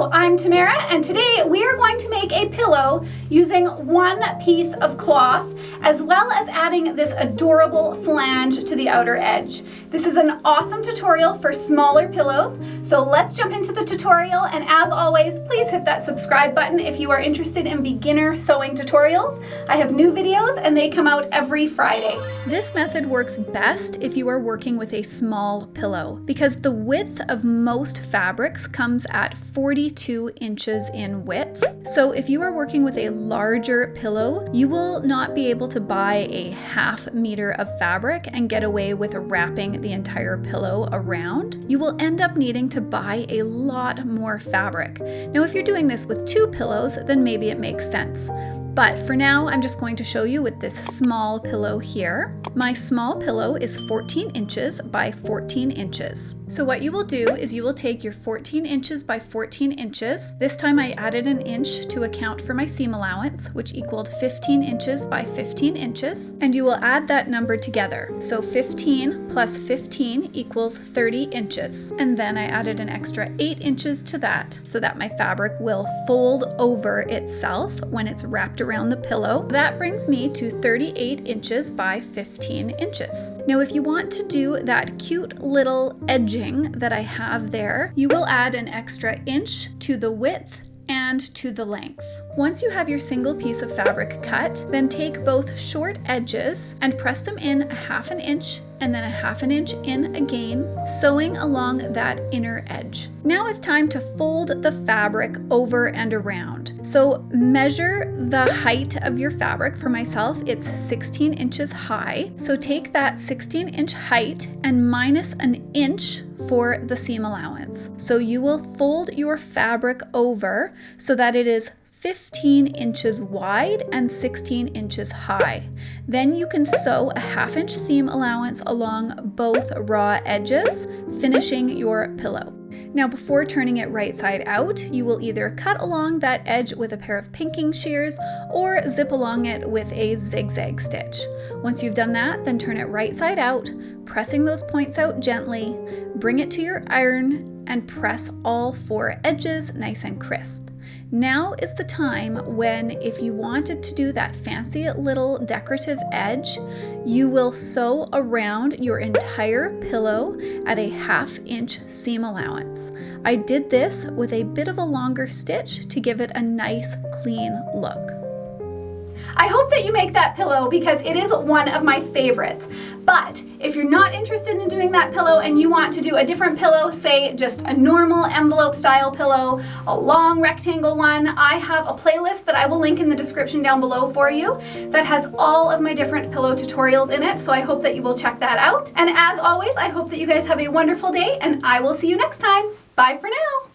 Hello, I'm Tamara, and today we are going to make a pillow using one piece of cloth, as well as adding this adorable flange to the outer edge. This is an awesome tutorial for smaller pillows, so let's jump into the tutorial, and as always, please hit that subscribe button if you are interested in beginner sewing tutorials. I have new videos and they come out every Friday. This method works best if you are working with a small pillow, because the width of most fabrics comes at 42 inches in width. So if you are working with a larger pillow, you will not be able to buy a ½ meter of fabric and get away with wrapping the entire pillow around. You will end up needing to buy a lot more fabric. Now, if you're doing this with 2 pillows, then maybe it makes sense. But for now, I'm just going to show you with this small pillow here. My small pillow is 14 inches by 14 inches. So what you will do is you will take your 14 inches by 14 inches. This time I added an inch to account for my seam allowance, which equaled 15 inches by 15 inches. And you will add that number together. So 15 plus 15 equals 30 inches. And then I added an extra 8 inches to that so that my fabric will fold over itself when it's wrapped around the pillow. That brings me to 38 inches by 15 inches. Now, if you want to do that cute little edging that I have there, you will add an extra inch to the width and to the length. Once you have your single piece of fabric cut, then take both short edges and press them in a ½ inch and then a ½ inch in again, sewing along that inner edge. Now it's time to fold the fabric over and around. So measure the height of your fabric. For myself, it's 16 inches high. So take that 16-inch height and minus an inch for the seam allowance. So you will fold your fabric over so that it is 15 inches wide and 16 inches high. Then you can sew a ½ inch seam allowance along both raw edges, finishing your pillow. Now, before turning it right side out, you will either cut along that edge with a pair of pinking shears or zip along it with a zigzag stitch. Once you've done that, then turn it right side out, pressing those points out gently, bring it to your iron and press all 4 edges nice and crisp. Now is the time when, if you wanted to do that fancy little decorative edge, you will sew around your entire pillow at a ½ inch seam allowance. I did this with a bit of a longer stitch to give it a nice clean look. I hope that you make that pillow because it is one of my favorites. But if you're not interested in doing that pillow and you want to do a different pillow, say just a normal envelope style pillow, a long rectangle one, I have a playlist that I will link in the description down below for you that has all of my different pillow tutorials in it. So I hope that you will check that out. And as always, I hope that you guys have a wonderful day and I will see you next time. Bye for now.